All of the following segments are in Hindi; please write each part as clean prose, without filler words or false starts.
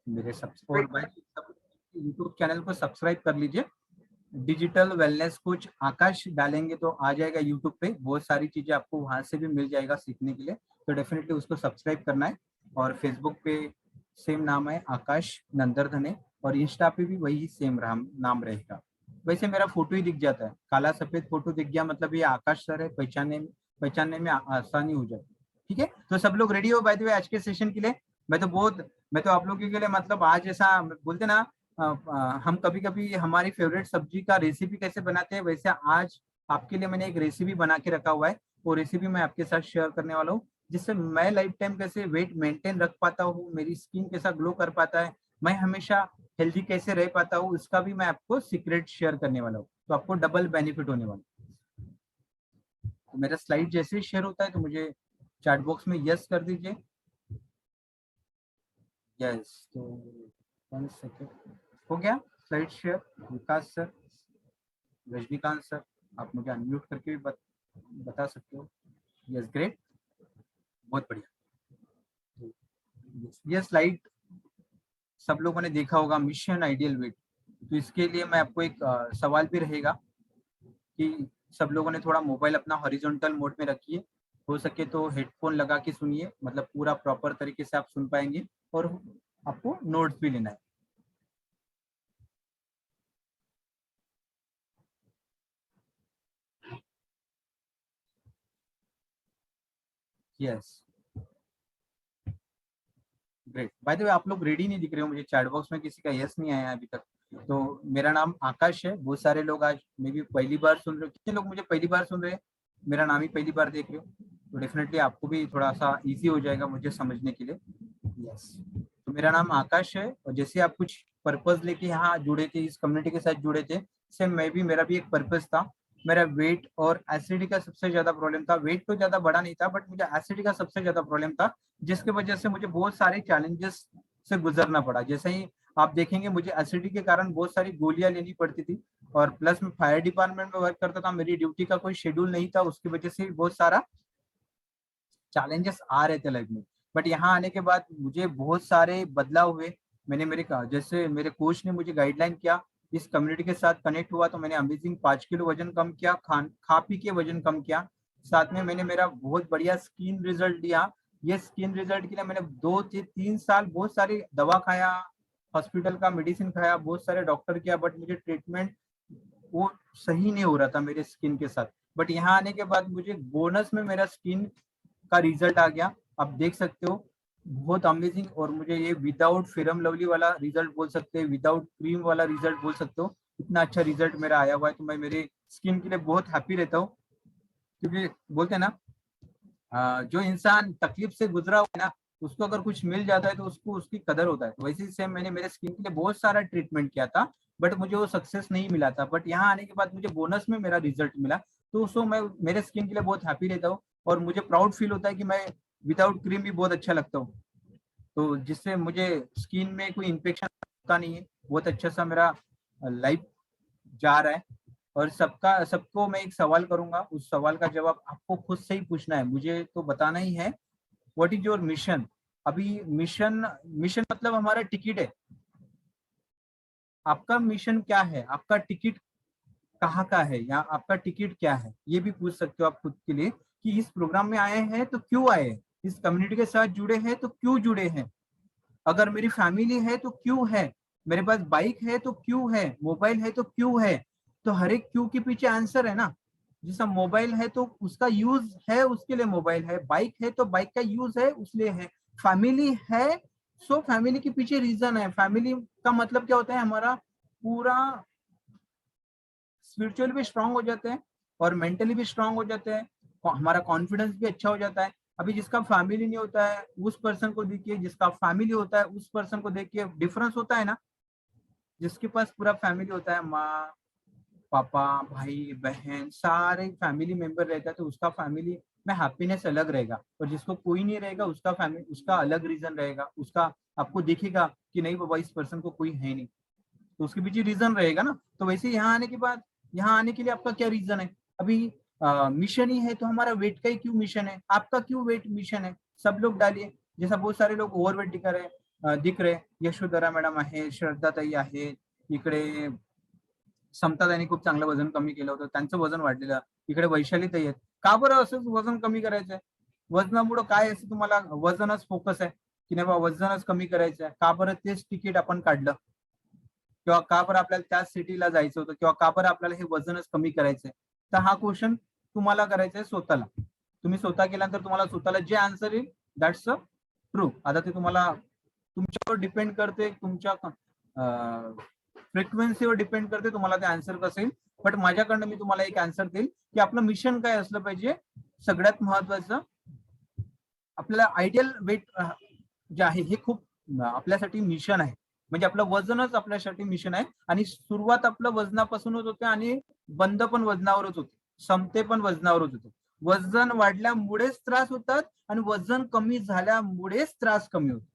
मेरे और भाई सब यूट्यूब चैनल को सब्सक्राइब कर लीजिए। डिजिटल वेलनेस कोच आकाश डालेंगे तो आ जाएगा यूट्यूब पे, बहुत सारी चीजें आपको वहां से भी मिल जाएगा सीखने के लिए, तो डेफिनेटली उसको सब्सक्राइब करना है। और फेसबुक पे सेम नाम है आकाश नंदरधने, और इंस्टा पे भी वही सेम नाम रहेगा। वैसे मेरा फोटो ही दिख जाता है, काला सफेद फोटो दिख गया मतलब ये आकाश सर है, पहचानने में आसानी हो जाती है। ठीक है, तो सब लोग रेडी हो बाय द वे आज के सेशन के लिए? मैं तो आप लोगों के लिए मतलब आज ऐसा बोलते ना, हम कभी कभी हमारी फेवरेट सब्जी का रेसिपी कैसे बनाते हैं, वैसे आज आपके लिए मैंने एक रेसिपी बना के रखा हुआ है। वो रेसिपी मैं आपके साथ शेयर करने वाला हूँ, जिससे मैं लाइफ टाइम कैसे वेट मेंटेन रख पाता हूँ, मेरी स्किन कैसा ग्लो कर पाता है, मैं हमेशा हेल्दी कैसे रह पाता हूँ, इसका भी मैं आपको सीक्रेट शेयर करने वाला हूँ। तो आपको डबल बेनिफिट होने वाला है। तो मेरा स्लाइड जैसे ही शेयर होता है तो मुझे चैट बॉक्स में यस कर दीजिए। यस, तो 1 सेकेंड, हो गया स्लाइड शेयर। विकास सर, रजनीकांत सर, आप मुझे अनम्यूट करके भी बता सकते हो। यस, ग्रेट, बहुत बढ़िया। ये स्लाइड सब लोगों ने देखा होगा, मिशन आइडियल वेट। तो इसके लिए मैं आपको एक सवाल भी रहेगा कि सब लोगों ने थोड़ा मोबाइल अपना हॉरिजॉन्टल मोड में रखिए, हो सके तो हेडफोन लगा के सुनिए, मतलब पूरा प्रॉपर तरीके से आप सुन पाएंगे, और आपको नोट्स भी लेना है। Yes, great. By the way आप लोग रेडी नहीं दिख रहे हो, मुझे चैट बॉक्स में किसी का यस नहीं आया अभी तक। तो मेरा नाम आकाश है, बहुत सारे लोग आज मे भी पहली बार सुन रहे हो, कितने लोग मुझे पहली बार सुन रहे हैं, मेरा नाम ही पहली बार देख रहे हो, तो डेफिनेटली आपको भी थोड़ा सा इजी हो जाएगा मुझे समझने के लिए। यस, तो मेरा नाम आकाश है, और जैसे आप कुछ पर्पज लेके यहाँ जुड़े थे, इस कम्युनिटी के साथ जुड़े थे, सेम मैं भी, मेरा भी एक पर्पज था। मेरा वेट और एसिडिटी का सबसे ज्यादा प्रॉब्लम था। वेट तो ज्यादा बड़ा नहीं था, बट मुझे एसिडिटी का सबसे ज्यादा प्रॉब्लम था, जिसकी वजह से मुझे बहुत सारे चैलेंजेस से गुजरना पड़ा। जैसे ही आप देखेंगे, मुझे एसिडिटी के कारण बहुत सारी गोलियां लेनी पड़ती थी, और प्लस मैं फायर डिपार्टमेंट में वर्क करता था, मेरी ड्यूटी का कोई शेड्यूल नहीं था, उसकी वजह से बहुत सारा चैलेंजेस आ रहे थे लाइफ में। बट यहाँ आने के बाद मुझे बहुत सारे बदलाव हुए। मैंने जैसे मेरे कोच ने मुझे गाइडलाइन किया, इस कम्युनिटी के साथ कनेक्ट हुआ, तो मैंने अमेजिंग 5 किलो वजन कम किया, खा पी के वजन कम किया। साथ में मैंने मेरा बहुत बढ़िया स्किन रिजल्ट दिया। ये स्किन रिजल्ट के लिए मैंने 2 से 3 साल बहुत सारी दवा खाया, हॉस्पिटल का मेडिसिन खाया, बहुत सारे डॉक्टर किया, बट मुझे ट्रीटमेंट वो सही नहीं हो रहा था मेरे स्किन के साथ। बट यहाँ आने के बाद मुझे बोनस में मेरा स्किन का रिजल्ट आ गया, आप देख सकते हो, बहुत अमेजिंग। और मुझे ये विदाउट फेरम लवली वाला रिजल्ट बोल सकते हैं, विदाउट क्रीम वाला रिजल्ट बोल सकते हो, इतना अच्छा रिजल्ट मेरा आया हुआ है। तो मैं मेरे स्किन के लिए बहुत हैप्पी रहता हूँ, क्योंकि बोलते हैं ना, जो इंसान तकलीफ से गुजरा हुआ है ना, उसको अगर कुछ मिल जाता है तो उसको उसकी कदर होता है। तो वैसे ही सेम मैंने मेरे स्किन के लिए बहुत सारा ट्रीटमेंट किया था, बट मुझे वो सक्सेस नहीं मिला था। बट यहाँ आने के बाद मुझे बोनस में मेरा रिजल्ट मिला, तो उसको मैं मेरे स्किन के लिए बहुत हैप्पी रहता हूँ, और मुझे प्राउड फील होता है कि मैं विदाउट क्रीम भी बहुत अच्छा लगता हूँ। तो जिससे मुझे स्किन में कोई इन्फेक्शन होता नहीं है, बहुत अच्छा सा मेरा लाइफ जा रहा है। और सबको मैं एक सवाल करूंगा, उस सवाल का जवाब आपको खुद से ही पूछना है, मुझे तो बताना ही है। What is your mission? अभी मिशन, मिशन मतलब हमारा टिकट है। आपका मिशन क्या है, आपका टिकट कहाँ का है, या आपका टिकट क्या है, ये भी पूछ सकते हो आप खुद के लिए, कि इस प्रोग्राम में आए हैं तो क्यों आए हैं, इस कम्युनिटी के साथ जुड़े हैं तो क्यों जुड़े हैं, अगर मेरी फैमिली है तो क्यों है, मेरे पास बाइक है तो क्यों है, मोबाइल है तो क्यों है। तो हर एक क्यों के पीछे आंसर है ना। जैसा मोबाइल है तो उसका यूज है, उसके लिए मोबाइल है, बाइक है तो बाइक का यूज है उसलिए है, फैमिली है, सो फैमिली के पीछे रीजन है। फैमिली का मतलब क्या होता है, हमारा पूरा स्पिरिचुअल भी स्ट्रांग हो जाते हैं, और मेंटली भी स्ट्रांग हो जाते हैं, हमारा कॉन्फिडेंस भी अच्छा हो जाता है। अभी जिसका फैमिली नहीं होता है उस पर्सन को देखिए, जिसका फैमिली होता है उस पर्सन को देखिए, डिफरेंस होता है ना। जिसके पास पूरा फैमिली होता है, माँ पापा भाई बहन सारे फैमिली मेंबर रहता है, तो उसका फैमिली में हैप्पीनेस अलग रहेगा। और जिसको कोई नहीं रहेगा, उसका फैमिली, उसका अलग रीजन रहेगा, उसका आपको दिखेगा कि नहीं बाबा इस पर्सन को कोई है नहीं, तो उसके पीछे रीजन रहेगा ना। तो वैसे यहाँ आने के बाद, यहाँ आने के लिए आपका क्या रीजन है? अभी मिशन ही है, तो हमारा वेट का ही क्यों मिशन है, आपका क्यों वेट मिशन है? सब लोग डालिए, जैसा बहुत सारे लोग ओवरवेट दिखा रहे हैं, दिख रहे, यशोधरा मॅडम आहे, श्रद्धाताई आहे, इकडे समताताईंनी खूप चांगलं वजन कमी केलं होतं, त्यांचं वजन वाढलेलं. इकडे वैशालीताई आहेत. का बरं असंच वजन कमी करायचंय? वजनामुळं काय असं तुम्हाला वजनच फोकस आहे की नाही बा वजनच कमी करायचं आहे? का बरं तेच तिकीट आपण काढलं? किंवा का बरं आपल्याला त्याच सिटीला जायचं होतं किंवा का बरं आपल्याला हे वजनच कमी करायचंय? तर हा क्वेश्चन तुम्हाला करायचा आहे स्वतःला. तुम्ही स्वतः केल्यानंतर तुम्हाला स्वतःला जे आन्सर येईल दॅट्स अ ट्रू. आता ते तुम्हाला तुमच्यावर डिपेंड करते, तुमच्या फ्रिक्वेन्सीवर डिपेंड करते तुम्हाला ते आन्सर कसं येईल. बट माझ्याकडनं मी तुम्हाला एक आन्सर देईल की आपलं मिशन काय असलं पाहिजे. सगळ्यात महत्वाचं आपल्याला आयडियल वेट जे आहे हे खूप आपल्यासाठी मिशन आहे. म्हणजे आपलं वजनच आपल्यासाठी मिशन आहे आणि सुरुवात आपलं वजनापासूनच होते आणि बंद पण वजनावरच होते. संपते पण वजनावरच होते. वजन वाढल्यामुळेच त्रास होतात आणि वजन कमी झाल्यामुळेच त्रास कमी होतो.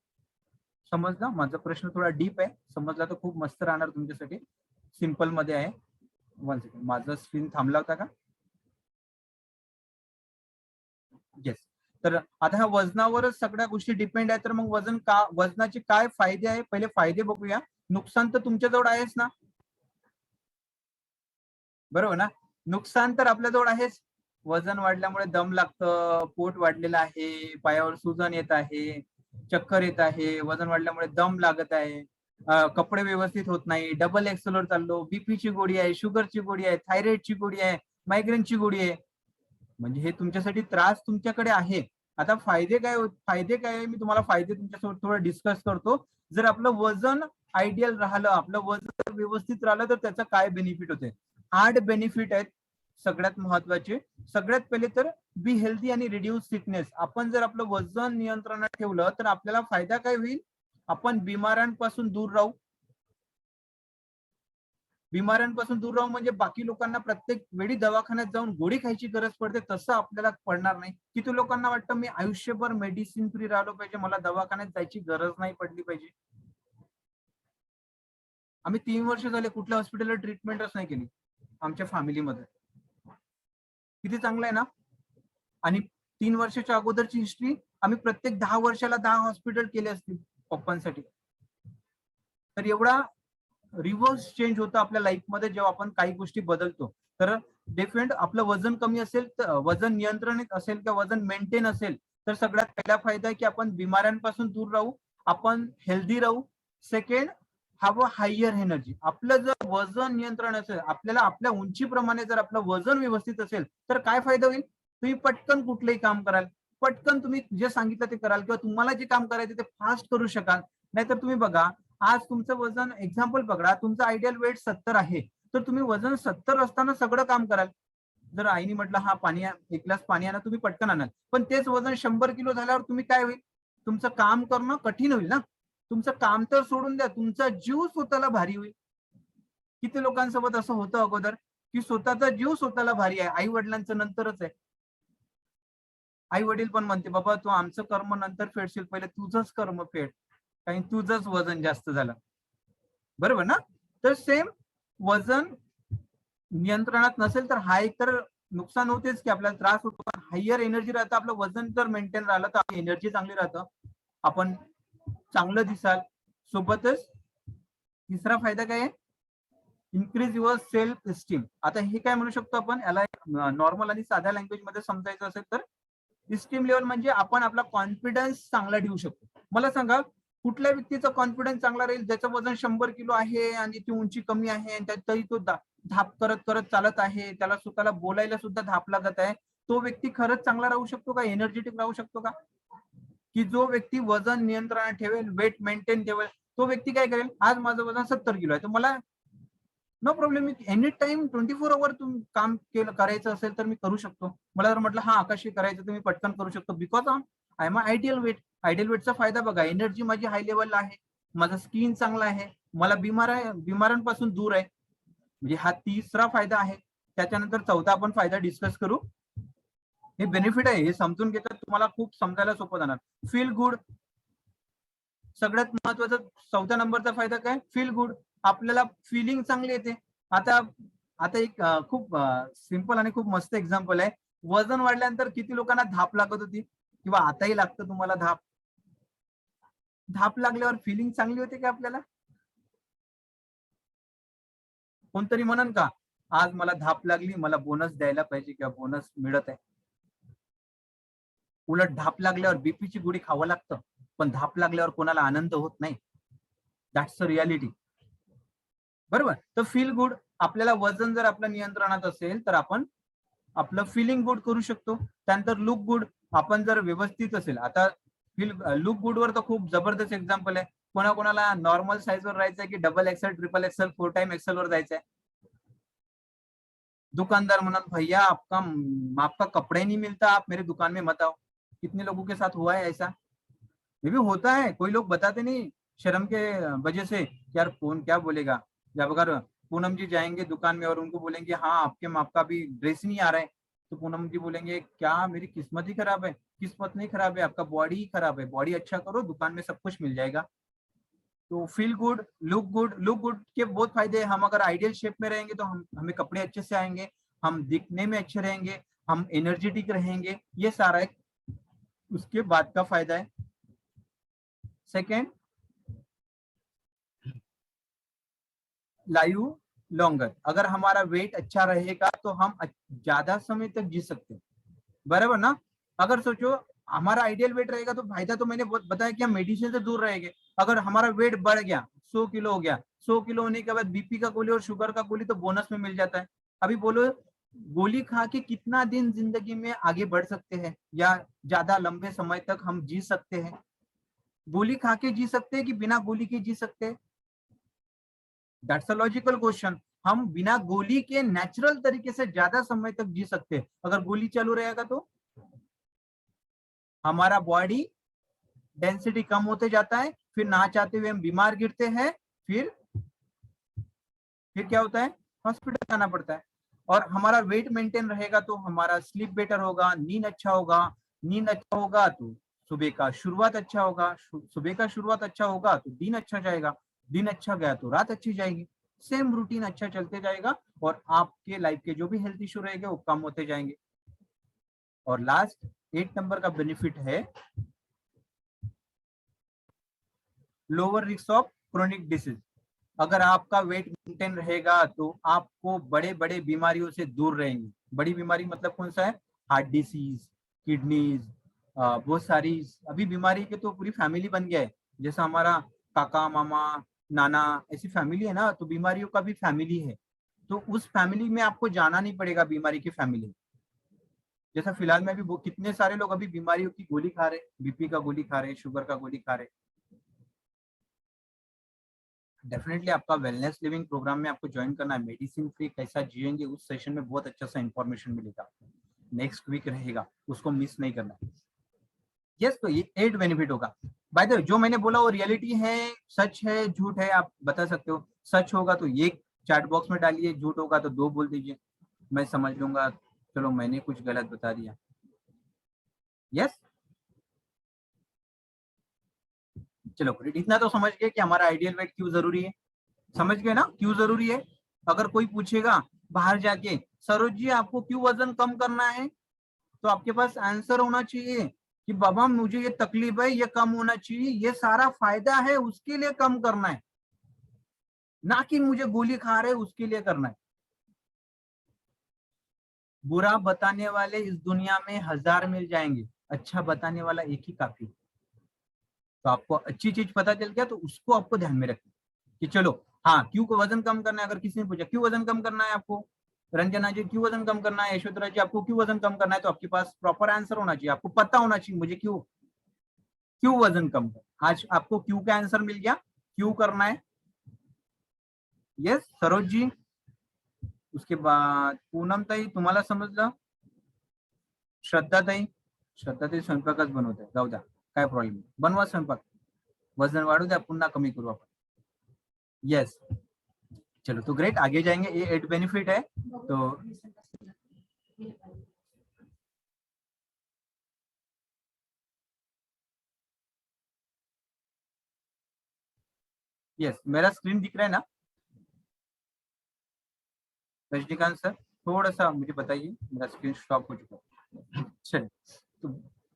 समजलं? माझा प्रश्न थोडा डीप आहे. समजला तर खूप मस्त राहणार तुमच्यासाठी. सिंपल मध्ये आहे. 1 सेकंड. माझा स्क्रीन थांबला होता का? येस. तर आता ह्या वजनावरच सगळ्या गोष्टी डिपेंड आहे. तर मग वजनाचे काय फायदे आहे? पहिले फायदे बघूया. नुकसान तर तुमच्याजवळ आहेच ना, बरोबर ना? नुकसान तर आपल्याजवळ आहेच. वजन वाढल्यामुळे दम लागतं, पोट वाढलेलं आहे, पायावर सुजन येत आहे, चक्कर येत आहे, वजन वाढल्यामुळे दम लागत आहे, कपडे व्यवस्थित होत नाही, डबल एक्सेलवर चाललो, बीपीची गोळी आहे, शुगरची गोळी आहे, थायरॉइडची गोळी आहे, मायग्रेनची गोळी आहे. म्हणजे हे तुमच्यासाठी त्रास तुमच्याकडे आहे. आता फायदे काय आहे? मी तुम्हाला फायदे तुमच्यासोबत थोडं डिस्कस करतो. जर आपलं वजन आयडियल राहिलं, आपलं वजन व्यवस्थित राहिलं तर त्याचा काय बेनिफिट होते? 8 बेनिफिट आहेत सगळ्यात महत्वाचे. सगळ्यात पहिले तर बी हेल्दी आणि रिड्यूस सिकनेस. आपण जर आपलं वजन नियंत्रणात ठेवलं तर आपल्याला फायदा काय होईल? आपण बिमाऱ्यांपासून दूर राहू. बिमाऱ्यांपासून दूर राहू म्हणजे बाकी लोकांना प्रत्येक वेळी दवाखान्यात जाऊन गोळी खायची गरज पडते तसं आपल्याला पडणार नाही. किती लोकांना वाटतं मी आयुष्यभर मेडिसिन फ्री राहिलो पाहिजे, मला दवाखान्यात जायची गरज नाही पडली पाहिजे. आम्ही 3 वर्ष झाले कुठल्या हॉस्पिटलला ट्रीटमेंटच नाही केली आमच्या फॅमिलीमध्ये. किती चांगलं आहे ना. आणि 3 वर्षाच्या अगोदरची हिस्ट्री आम्ही प्रत्येक 10 वर्षाला 10 हॉस्पिटल केले असतील पप्पांसाठी. तर एवढा रिव्हर्स चेंज होतं आपल्या लाईफमध्ये जेव्हा आपण काही गोष्टी बदलतो. तर डिफरेंट आपलं वजन कमी असेल तर वजन नियंत्रणात असेल किंवा वजन मेंटेन असेल तर सगळ्यात पहिला फायदा आहे की आपण बिमाऱ्यांपासून दूर राहू, आपण हेल्दी राहू. सेकंड, हवं हायर एनर्जी. आपलं जर वजन नियंत्रण असेल, आपल्याला आपल्या उंचीप्रमाणे जर आपलं वजन व्यवस्थित असेल तर काय फायदा होईल? तुम्ही पटकन कुठलंही काम कराल, पटकन तुम्ही जे सांगितलं ते कराल किंवा तुम्हाला जे काम करायचं ते फास्ट करू शकाल. नाहीतर तुम्ही बघा, आज तुमचं वजन एक्झाम्पल पकडा, तुमचं आयडियल वेट 70 आहे, तर तुम्ही वजन 70 असताना सगळं काम कराल. जर आईने म्हटलं हा पाणी 1 ग्लास पाणी आणा, तुम्ही पटकन आणाल. पण तेच वजन 100 किलो झाल्यावर तुम्ही काय होईल? तुमचं काम करणं कठीण होईल ना. तुमचं काम तर सोडून द्या, तुमचा जीव स्वतःला भारी होईल. किती लोकांसोबत असं होतं अगोदर की स्वतःचा जीव स्वतःला भारी आहे, आई वडिलांचं नंतरच आहे. आई वडील पण म्हणते बाबा तू आमचं कर्म नंतर फेडशील, पहिले तुझंच कर्म फेड, कारण तुझंच वजन जास्त झालं. बरोबर ना. तर सेम वजन नियंत्रणात नसेल तर हा एक तर नुकसान होतेच की आपल्याला त्रास होतो. हायर एनर्जी राहतं, आपलं वजन जर मेंटेन राहिलं तर आपली एनर्जी चांगली राहतं, आपण चांगलं दिसाल. सोबतच तिसरा फायदा काय आहे? Increase your self esteem. आता हे काय म्हणू शकतो आपण याला नॉर्मल आणि साध्या लँग्वेज मध्ये समजायचं असेल तर इस्टीम लेवल म्हणजे आपण आपला कॉन्फिडन्स चांगला ठेवू शकतो. मला सांगा, कुठल्या व्यक्तीचा कॉन्फिडन्स चांगला राहील ज्याचं वजन 100 किलो आहे आणि ती उंची कमी आहे आणि तरी तो धाप करत करत चालत आहे, त्याला स्वतःला बोलायला सुद्धा धाप लागत आहे. तो व्यक्ती खरंच चांगला राहू शकतो का? एनर्जेटिक राहू शकतो का? की जो व्यक्ती वजन नियंत्रणात ठेवेल, वेट मेंटेन ठेवेल, तो व्यक्ती काय करेल? आज माझं वजन 70 किलो आहे, तर मला नो प्रॉब्लेम. मी एनी टाइम 24 आवर तुम्ही काम केलं करायचं असेल तर मी करू शकतो. मला जर म्हटलं हा आकाशी करायचं तर मी पटकन करू शकतो because I am ideal weight. Ideal वेटचा फायदा बघा, एनर्जी माझी हाय लेवलला आहे, माझा स्किन चांगला आहे, मला बिमारांपासून दूर आहे. म्हणजे हा तिसरा फायदा आहे. त्याच्यानंतर चौथा आपण फायदा डिस्कस करू. हे बेनिफिट आहे, हे समजून घेतात तुम्हाला खूप समजायला सोपं जाणार. Feel good. सगळ्यात महत्वाचा चौथ्या नंबरचा फायदा काय? Feel good. आपल्याला फिलिंग चांगली येते. आता आता एक खूप सिंपल आणि खूप मस्त एक्झाम्पल आहे. वजन वाढल्यानंतर किती लोकांना धाप लागत होती किंवा आताही लागतं तुम्हाला धाप? धाप लागल्यावर फिलिंग चांगली होते का आपल्याला? कोणतरी म्हणन का आज मला धाप लागली, मला बोनस द्यायला पाहिजे किंवा बोनस मिळत आहे? उलट धाप लागल्यावर बीपीची गोळी खावं लागतं, पण धाप लागल्यावर कोणाला आनंद होत नाही. That's the reality. बरोबर. तर फील गुड, आपल्याला वजन जर आपल्या नियंत्रणात असेल तर आपण आपलं फिलिंग गुड करू शकतो. त्यानंतर लुक गुड, आपण जर व्यवस्थित असेल, आता लुक गुड वर तर खूप जबरदस्त एक्झाम्पल आहे. कोणाकोणाला नॉर्मल साईज वर राहायचंय की double axel, triple axel, 4 time axel वर जायचंय? दुकानदार म्हणा भैया आपका कपड़े नहीं मिलता, आप मेरे दुकान में मत आओ। कितने लोगों के साथ हुआ है ऐसा? ये भी होता है, कोई लोग बताते नहीं शर्म के वजह से, यार कौन क्या बोलेगा। जब अगर पूनम जी जाएंगे दुकान में और उनको बोलेंगे हाँ आपके माप का भी ड्रेस नहीं आ रहा है, तो पूनम जी बोलेंगे क्या मेरी किस्मत ही खराब है? किस्मत नहीं खराब है, आपका बॉडी ही खराब है, बॉडी अच्छा करो, दुकान में सब कुछ मिल जाएगा। तो feel good, look good, look good के बहुत फायदे हैं। हम अगर आइडियल शेप में रहेंगे तो हमें कपड़े अच्छे से आएंगे, हम दिखने में अच्छे रहेंगे, हम एनर्जेटिक रहेंगे, ये सारा एक उसके बाद का फायदा है। सेकेंड, लाइव लॉन्गर, अगर हमारा वेट अच्छा रहेगा तो हम ज्यादा समय तक जी सकते हैं, बराबर ना? अगर सोचो हमारा आइडियल वेट रहेगा तो फायदा तो मैंने बताया कि हम मेडिसिन से दूर रहेंगे। अगर हमारा वेट बढ़ गया, 100 किलो हो गया, 100 किलो होने के बाद बीपी का गोली और शुगर का गोली तो बोनस में मिल जाता है। अभी बोलो गोली खा के कितना दिन जिंदगी में आगे बढ़ सकते हैं या ज्यादा लंबे समय तक हम जी सकते हैं? गोली खा के जी सकते हैं कि बिना गोली के जी सकते हैं? That's a logical question. हम बिना गोली के नेचुरल तरीके से ज्यादा समय तक जी सकते हैं। अगर गोली चालू रहेगा तो हमारा बॉडी डेंसिटी कम होते जाता है, फिर ना चाहते हुए हम बीमार गिरते हैं, फिर क्या होता है? हॉस्पिटल जाना पड़ता है। और हमारा वेट मेंटेन रहेगा तो हमारा स्लीप बेटर होगा, नींद अच्छा होगा, नींद अच्छा होगा तो सुबह का शुरुआत अच्छा होगा, सुबह का शुरुआत अच्छा होगा तो दिन अच्छा जाएगा, दिन अच्छा गया तो रात अच्छी जाएगी। सेम रूटीन अच्छा चलते जाएगा और आपके लाइफ के जो भी हेल्थ इश्यू रहेंगे वो कम होते जाएंगे। और लास्ट 8 नंबर का बेनिफिट है lower risk of chronic disease. अगर आपका वेट मेंटेन रहेगा तो आपको बड़े बड़े बीमारियों से दूर रहेंगे। बड़ी बीमारी मतलब कौन सा है? हार्ट डिसीज, किडनीज, बहुत सारी अभी बीमारी के तो पूरी फैमिली बन गया है। जैसा हमारा काका मामा नाना ऐसी फैमिली है ना, तो बीमारियों का भी फैमिली है। तो उस फैमिली में आपको जाना नहीं पड़ेगा बीमारी की फैमिली। जैसा फिलहाल में अभी कितने सारे लोग अभी बीमारियों की गोली खा रहे, बीपी का गोली खा रहे, शुगर का गोली खा रहे। डेफिनेटली आपका वेलनेस लिविंग प्रोग्राम में आपको ज्वाइन करना है। मेडिसिन फ्री कैसा जिएंगे उस सेशन में बहुत अच्छा सा इंफॉर्मेशन मिलेगा, नेक्स्ट वीक रहेगा, उसको मिस नहीं करना। यस, तो ये 8 बेनिफिट होगा। बाय द वे जो मैंने बोला वो रियलिटी है, सच है, झूठ है, आप बता सकते हो। सच होगा तो ये चैट बॉक्स में डालिए, झूठ होगा तो 2 बोल दीजिए, मैं समझ लूंगा चलो मैंने कुछ गलत बता दिया। यस, चलो इतना तो समझ गए कि हमारा आइडियल वेट क्यों जरूरी है। समझ गए ना क्यों जरूरी है? अगर कोई पूछेगा बाहर जाके सरोज जी आपको क्यों वजन कम करना है, तो आपके पास आंसर होना चाहिए कि बाबा मुझे ये तकलीफ है, ये कम होना चाहिए, ये सारा फायदा है उसके लिए कम करना है, ना कि मुझे गोली खा रहे उसके लिए करना है। बुरा बताने वाले इस दुनिया में 1000 मिल जाएंगे, अच्छा बताने वाला एक ही काफी। तो आपको अच्छी चीज पता चल गया तो उसको आपको ध्यान में रखना कि चलो हाँ क्यों को वजन कम करना है। अगर किसी ने पूछा क्यों वजन कम करना है आपको, रंजना जी क्यों वजन कम करना है, यशोधरा जी आपको क्यों वजन कम करना है, तो आपके पास प्रॉपर आंसर होना चाहिए, आपको पता होना चाहिए मुझे क्यों क्यों वजन कम कर। आज आपको क्यों का आंसर मिल गया, क्यों करना है। यस सरोज जी, उसके बाद पूनम ताई तुम्हाला समजलं, श्रद्धा ताई, श्रद्धा ताई स्वयंपाकच बनवत आहे, जाऊ द्या काय प्रॉब्लेम, बनवा स्वयंपाक, वजन वाढू द्या पुन्हा कमी करू आपण। यस, चलो तो ग्रेट, आगे जाएंगे। ये 8 बेनिफिट है तो यस मेरा स्क्रीन दिख रहा है ना रजनीकांत सर? थोड़ा सा मुझे बताइए, मेरा स्क्रीन स्टॉप हो चुका है। चलिए तो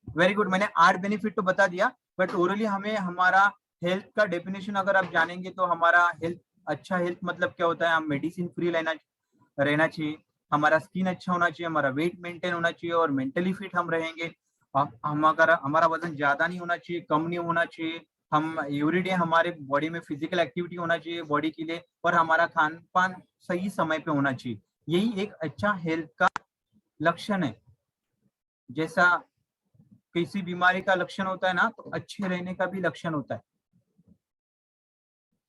वेरी गुड, मैंने 8 बेनिफिट तो बता दिया, बट ओरली हमें हमारा हेल्थ का डेफिनेशन अगर आप जानेंगे तो हमारा हेल्थ, अच्छा हेल्थ मतलब क्या होता है, हम मेडिसिन फ्री रहना चाहिए, हमारा स्किन अच्छा होना चाहिए, हमारा वेट मेंटेन होना चाहिए और मेंटली फिट हम रहेंगे। हम अगर हमारा वजन ज्यादा नहीं होना चाहिए, कम नहीं होना चाहिए, हम एवरीडे हमारे बॉडी में फिजिकल एक्टिविटी होना चाहिए बॉडी के लिए, और हमारा खान पान सही समय पे होना चाहिए। यही एक अच्छा हेल्थ का लक्षण है। जैसा किसी बीमारी का लक्षण होता है ना, तो अच्छे रहने का भी लक्षण होता है।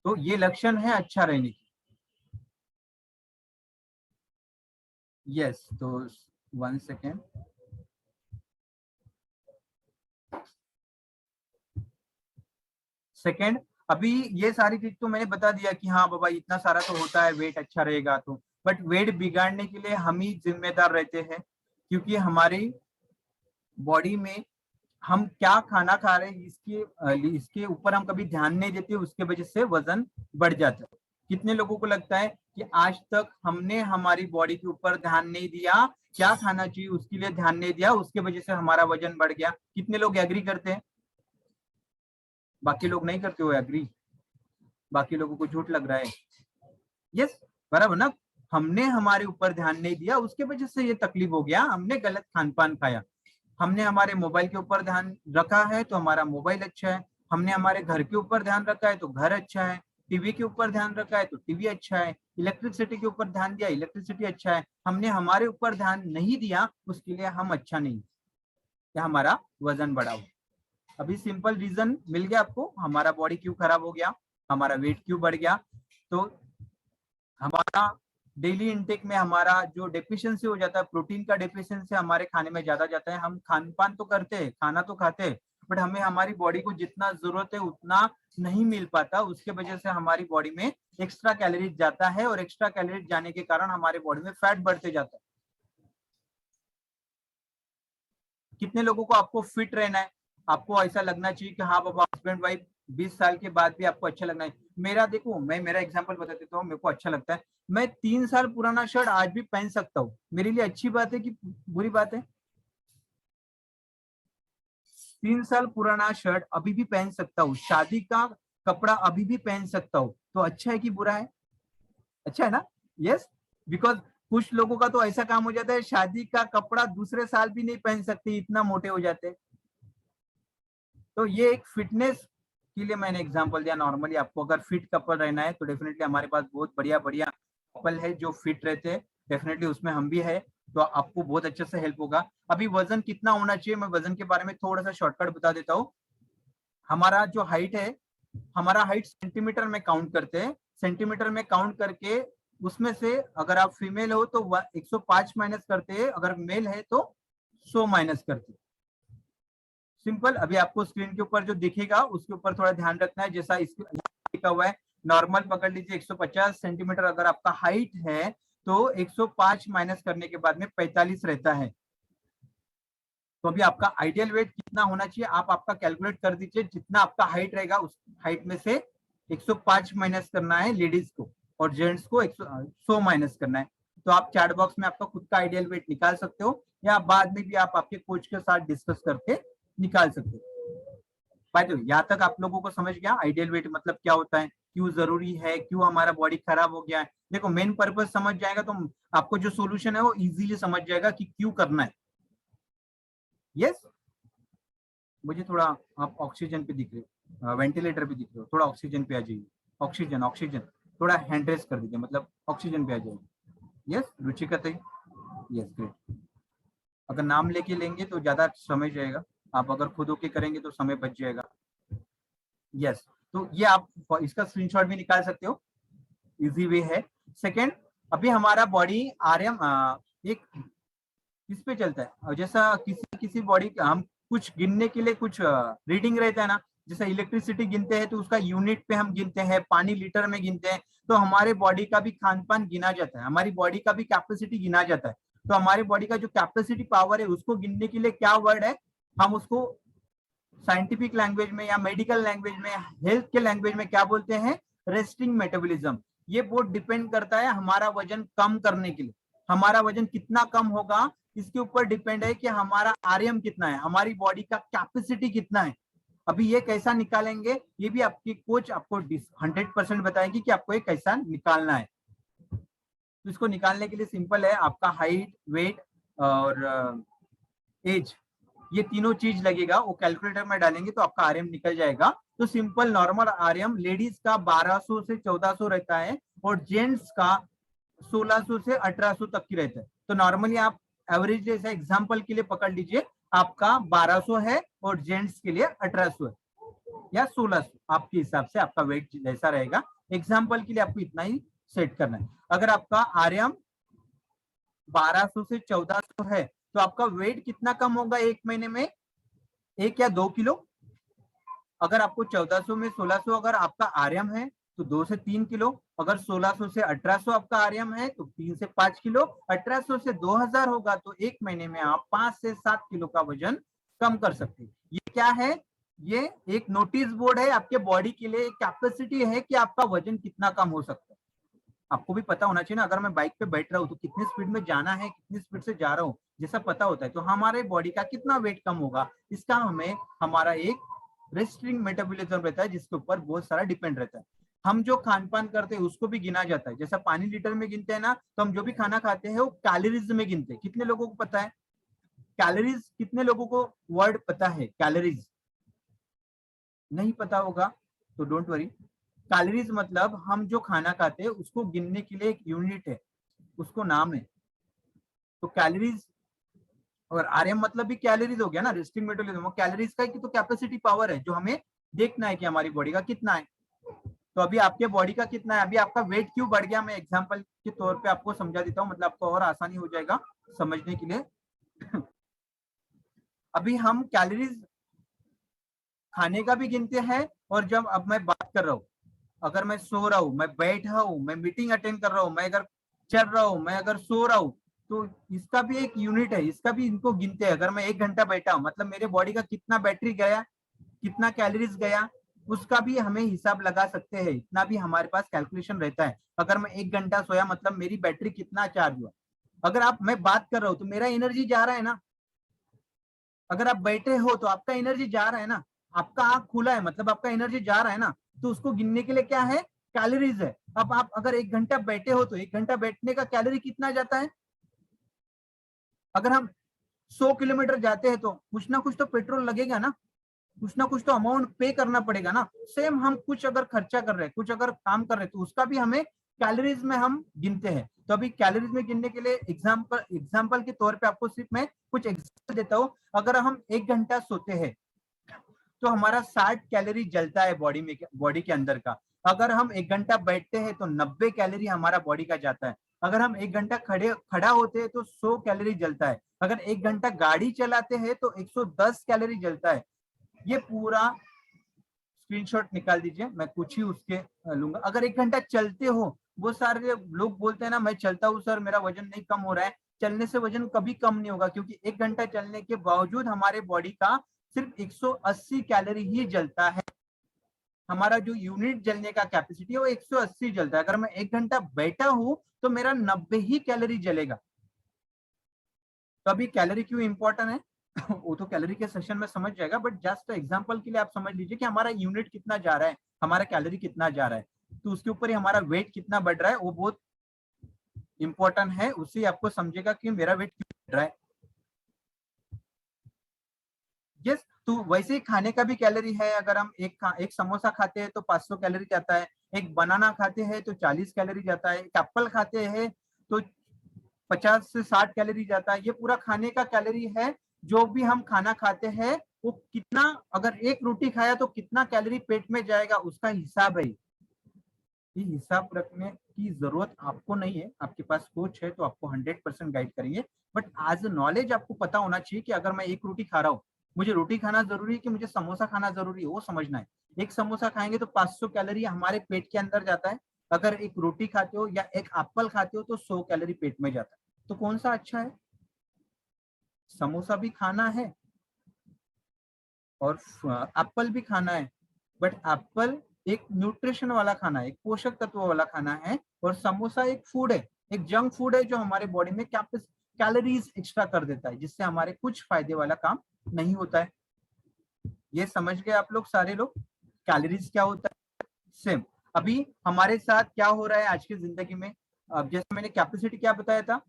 तो ये लक्षण है अच्छा रहने की। यस, तो 1 सेकेंड। सेकेंड, अभी ये सारी चीज तो मैंने बता दिया कि हाँ बाबा इतना सारा तो होता है, वेट अच्छा रहेगा तो, बट वेट बिगाड़ने के लिए हम ही जिम्मेदार रहते हैं, क्योंकि हमारी बॉडी में हम क्या खाना खा रहे हैं इसके ऊपर हम कभी ध्यान नहीं देते, उसके वजह से वजन बढ़ जाता है। कितने लोगों को लगता है कि आज तक हमने हमारी बॉडी के ऊपर ध्यान नहीं दिया, क्या खाना चाहिए उसके लिए ध्यान नहीं दिया, उसके वजह से हमारा वजन बढ़ गया? कितने लोग एग्री करते हैं? बाकी लोग नहीं करते हो एग्री? बाकी लोगों को झूठ लग रहा है। यस, बराबर ना? हमने हमारे ऊपर ध्यान नहीं दिया, उसके वजह से ये तकलीफ हो गया, हमने गलत खान पान खाया। हमने हमारे मोबाइल के ऊपर ध्यान रखा है तो हमारा मोबाइल अच्छा है, हमने हमारे घर के ऊपर ध्यान रखा है तो घर अच्छा है, टीवी के ऊपर ध्यान रखा है तो टीवी अच्छा है, इलेक्ट्रिसिटी के ऊपर ध्यान दिया, इलेक्ट्रिसिटी अच्छा है। हमने हमारे ऊपर ध्यान नहीं दिया, उसके लिए हम अच्छा नहीं, या हमारा वजन बढ़ा हो। अभी सिंपल रीजन मिल गया आपको, हमारा बॉडी क्यों खराब हो गया, हमारा वेट क्यों बढ़ गया। तो हमारा डेली इनटेक में हमारा जो डेफिशिएंसी हो जाता है, प्रोटीन का डेफिशिएंसी हमारे खाने में ज्यादा जाता है। हम खान पान तो करते हैं, खाना तो खाते हैं, बट हमें हमारी बॉडी को जितना जरूरत है उतना नहीं मिल पाता। उसके वजह से हमारी बॉडी में एक्स्ट्रा कैलोरीज जाता है, और एक्स्ट्रा कैलोरीज जाने के कारण हमारे बॉडी में फैट बढ़ते जाता है। कितने लोगों को, आपको फिट रहना है, आपको ऐसा लगना चाहिए कि हाँ बाबा हस्बैंड वाइफ 20 साल के बाद भी आपको अच्छा लगना है। मेरा देखो, मैं मेरा एग्जांपल बता देता हूँ, मेरे को अच्छा लगता है, मैं 3 साल पुराना शर्ट आज भी पहन सकता हूँ। मेरे लिए अच्छी बात है कि बुरी बात है? 3 साल पुराना शर्ट अभी भी पहन सकता हूँ, शादी का कपड़ा अभी भी पहन सकता हूँ, तो अच्छा है कि बुरा है? अच्छा है ना? यस, बिकॉज कुछ लोगों का तो ऐसा काम हो जाता है, शादी का कपड़ा दूसरे साल भी नहीं पहन सकते, इतना मोटे हो जाते हैं। तो ये एक फिटनेस के लिए मैंने एग्जांपल दिया। नॉर्मली आपको अगर फिट कपल रहना है तो डेफिनेटली हमारे पास बहुत बढ़िया बढ़िया कपल है जो फिट रहते हैं, डेफिनेटली उसमें हम भी है, तो आपको बहुत अच्छे से हेल्प होगा। अभी वजन कितना होना चाहिए, मैं वजन के बारे में थोड़ा सा शॉर्टकट बता देता हूँ। हमारा जो हाइट है, हमारा हाइट सेंटीमीटर में काउंट करते हैं, सेंटीमीटर में काउंट करके उसमें से अगर आप फीमेल हो तो 105 माइनस करते हैं, अगर मेल है तो 100 माइनस करते हैं। सिंपल। अभी आपको स्क्रीन के ऊपर जो दिखेगा उसके ऊपर थोड़ा ध्यान रखना है, जैसा इसके लिखा हुआ है नॉर्मल पकड़ लीजिए 150 सेंटीमीटर अगर आपका हाइट है, तो 105 माइनस करने के बाद में 45 रहता है। तो अभी आपका आइडियल वेट कितना होना चाहिए, आप आपका कैलकुलेट कर दीजिए, जितना आपका हाइट रहेगा उस हाइट में से 105 माइनस करना है लेडीज को, और जेंट्स को 100 माइनस करना है। तो आप चैट बॉक्स में आपका खुद का आइडियल वेट निकाल सकते हो, या बाद में भी आप आपके कोच के साथ डिस्कस करके निकाल सकते हो। भाई तो यहाँ तक आप लोगों को समझ गया आइडियल वेट मतलब क्या होता है, क्यों जरूरी है, क्यों हमारा बॉडी खराब हो गया है। देखो मेन पर्पज समझ जाएगा तो आपको जो सोल्यूशन है वो इजीली समझ जाएगा कि क्यों करना है। यस, मुझे थोड़ा, आप ऑक्सीजन पे दिख रहे हो, वेंटिलेटर पे दिख रहे हो, थोड़ा ऑक्सीजन पे आ जाइए। ऑक्सीजन ऑक्सीजन, थोड़ा हैंड रेस कर दीजिए, मतलब ऑक्सीजन पे आ जाइए। Yes Ruchika, yes great. अगर नाम लेके लेंगे तो ज्यादा समय जाएगा, आप अगर खुद होके करेंगे तो समय बच जाएगा। यस, तो ये आप इसका स्क्रीनशॉट भी निकाल सकते हो, इजी वे है। सेकेंड, अभी हमारा बॉडी आरएम एक किस पे चलता है, और जैसा किसी किसी बॉडी हम कुछ गिनने के लिए कुछ रीडिंग रहता है ना, जैसे इलेक्ट्रिसिटी गिनते हैं तो उसका यूनिट पे हम गिनते हैं, पानी लीटर में गिनते हैं, तो हमारे बॉडी का भी खान पान गिना जाता है, हमारी बॉडी का भी कैपेसिटी गिना जाता है। तो हमारी बॉडी का जो कैपेसिटी पावर है उसको गिनने के लिए क्या वर्ड है, हम उसको साइंटिफिक लैंग्वेज में या मेडिकल लैंग्वेज में, हेल्थ के लैंग्वेज में क्या बोलते हैं, रेस्टिंग मेटाबॉलिज्म। ये बहुत डिपेंड करता है हमारा वजन कम करने के लिए, हमारा वजन कितना कम होगा इसके ऊपर डिपेंड है कि हमारा आरएम कितना है, हमारी बॉडी का कैपेसिटी कितना है। अभी ये कैसा निकालेंगे ये भी आपकी कोच आपको 100% बताएगी कि आपको ये कैसा निकालना है। तो इसको निकालने के लिए सिंपल है, आपका हाइट, वेट और एज, ये तीनों चीज लगेगा, वो कैलकुलेटर में डालेंगे तो आपका आरएम निकल जाएगा। तो सिंपल नॉर्मल आरएम लेडीज का 1200 से 1400 रहता है और जेंट्स का 1600 से 1800 तक की रहता है। तो नॉर्मली आप एवरेज जैसा एग्जांपल के लिए पकड़ लीजिए, आपका 1200 है और जेंट्स के लिए 1800 है या 1600, आपके हिसाब से आपका वेट जैसा रहेगा। एग्जांपल के लिए आपको इतना ही सेट करना है। अगर आपका आरएम 1200 से 1400 है तो आपका वेट कितना कम होगा एक महीने में, 1 या 2 किलो। अगर आपको 1400 में 1600 अगर आपका आरएम है तो 2 से 3 किलो। अगर 1600 से 1800 आपका आरएम है तो 3 से 5 किलो। 1800 से 2000 होगा तो एक महीने में आप 5 से 7 किलो का वजन कम कर सकते हैं। ये क्या है, ये एक नोटिस बोर्ड है आपके बॉडी के लिए, कैपेसिटी है कि आपका वजन कितना कम हो सकता है। आपको भी पता होना चाहिए ना, अगर मैं बाइक पे बैठ रहा हूँ तो कितनी स्पीड में जाना है, कितनी स्पीड से जा रहा हूँ, जैसा पता होता है। तो हमारे बॉडी का कितना वेट कम होगा इसका हमें हमारा एक रेस्टिंग मेटाबॉलिज्म रहता है जिसके ऊपर बहुत सारा डिपेंड रहता है। हम जो खान पान करते हैं उसको भी गिना जाता है, जैसा पानी लीटर में गिनते हैं ना, तो हम जो भी खाना खाते हैं वो कैलोरीज में गिनते हैं। कितने लोगों को पता है कैलोरीज, कितने लोगों को वर्ड पता है कैलोरीज? नहीं पता होगा तो डोंट वरी। कैलोरीज मतलब हम जो खाना खाते हैं उसको गिनने के लिए एक यूनिट है, उसको नाम है। तो कैलोरीज और आरएम मतलब भी कैलोरीज हो गया ना, रेस्टिंग मेटाबॉलिज्म। कैलोरीज का की तो कैपेसिटी पावर है जो हमें देखना है कि हमारी बॉडी का कितना है। तो अभी आपके बॉडी का कितना है, अभी आपका वेट क्यों बढ़ गया, मैं एग्जांपल के तौर पे आपको समझा देता हूँ, मतलब आपको और आसानी हो जाएगा समझने के लिए। अभी हम कैलोरीज खाने का भी गिनते हैं, और जब अब मैं बात कर रहा हूँ, अगर मैं सो रहा हूँ, मैं बैठा हूँ, मैं मीटिंग अटेंड कर रहा हूँ, मैं अगर चल रहा हूँ, मैं अगर सो रहा हूँ, तो इसका भी एक यूनिट है, इसका भी इनको गिनते हैं। अगर मैं 1 घंटा बैठा हूँ मतलब मेरे बॉडी का कितना बैटरी गया, कितना कैलोरीज गया, उसका भी हमें हिसाब लगा सकते हैं। इतना भी हमारे पास कैलकुलेशन रहता है। अगर मैं 1 घंटा सोया मतलब मेरी बैटरी कितना चार्ज हुआ। अगर आप मैं बात कर रहा हूँ तो मेरा एनर्जी जा रहा है ना, अगर आप बैठे हो तो आपका एनर्जी जा रहा है ना, आपका आंख खुला है मतलब आपका एनर्जी जा रहा है ना, तो उसको गिनने के लिए क्या है, कैलोरीज है। अब आप अगर 1 घंटा बैठे हो तो 1 घंटा बैठने का कैलोरी कितना जाता है। अगर हम 100 किलोमीटर जाते हैं तो कुछ ना कुछ तो पेट्रोल लगेगा ना, कुछ ना कुछ तो अमाउंट पे करना पड़ेगा ना। सेम हम कुछ अगर खर्चा कर रहे हैं, कुछ अगर काम कर रहे हैं, तो उसका भी हमें कैलोरीज में हम गिनते हैं। तो अभी कैलोरीज में गिनने के लिए एग्जाम्पल के तौर पे आपको सिर्फ मैं कुछ एग्जाम्पल देता हूँ। अगर हम 1 घंटा सोते हैं तो हमारा 60 कैलोरी जलता है बॉडी में, बॉडी के अंदर का। अगर हम 1 घंटा बैठते हैं तो 90 कैलोरी हमारा बॉडी का जाता है। अगर हम 1 घंटा खड़ा होते हैं तो 100 कैलोरी जलता है। अगर 1 घंटा गाड़ी चलाते हैं तो 110 कैलोरी जलता है। ये पूरा स्क्रीनशॉट निकाल दीजिए, मैं कुछ ही उसके लूंगा। अगर 1 घंटा चलते हो, वो सारे लोग बोलते हैं ना मैं चलता हूँ सर मेरा वजन नहीं कम हो रहा है, चलने से वजन कभी कम नहीं होगा, क्योंकि 1 घंटा चलने के बावजूद हमारे बॉडी का सिर्फ 180 कैलोरी ही जलता है। हमारा जो यूनिट जलने का कैपेसिटी है वो 180 जलता है। अगर मैं 1 घंटा बैठा हूं तो मेरा 90 ही कैलोरी जलेगा। तो अभी कैलोरी क्यों इंपॉर्टेंट है वो तो कैलोरी के सेशन में समझ जाएगा, बट जस्ट एग्जांपल के लिए आप समझ लीजिए कि हमारा यूनिट कितना जा रहा है, हमारा कैलोरी कितना जा रहा है, तो उसके ऊपर ही हमारा वेट कितना बढ़ रहा है वो बहुत इंपॉर्टेंट है। उससे आपको समझेगा कि मेरा वेट क्यों बढ़ रहा है। यस, तो वैसे ही खाने का भी कैलोरी है। अगर हम एक समोसा खाते हैं तो 500 कैलोरी जाता है, एक बनाना खाते हैं तो 40 कैलोरी जाता है, एक एप्पल खाते हैं तो 50 से 60 कैलोरी जाता है। ये पूरा खाने का कैलोरी है। जो भी हम खाना खाते हैं वो कितना, अगर एक रोटी खाया तो कितना कैलोरी पेट में जाएगा उसका हिसाब है। ये हिसाब रखने की जरूरत आपको नहीं है, आपके पास कोच है तो आपको 100% गाइड करेंगे। बट आज नॉलेज आपको पता होना चाहिए कि अगर मैं एक रोटी खा रहा हूँ, मुझे रोटी खाना जरूरी है कि मुझे समोसा खाना जरूरी है, वो समझना है। एक समोसा खाएंगे तो 500 कैलोरी हमारे पेट के अंदर जाता है। अगर एक रोटी खाते हो या एक एप्पल खाते हो तो 100 कैलोरी पेट में जाता है। तो कौन सा अच्छा है? समोसा भी खाना है और एप्पल भी खाना है, बट एप्पल एक न्यूट्रिशन वाला खाना है, एक पोषक तत्व वाला खाना है, और समोसा एक फूड है, एक जंक फूड है जो हमारे बॉडी में कैलोरीज एक्स्ट्रा कर देता है, जिससे हमारे कुछ फायदे वाला काम नहीं होता है। ये समझ गए आप लोग सारे लोग कैलोरीज क्या होता है? सेम अभी हमारे साथ क्या हो रहा है आज की जिंदगी में। अब जैसे मैंने कैपेसिटी क्या बताया था,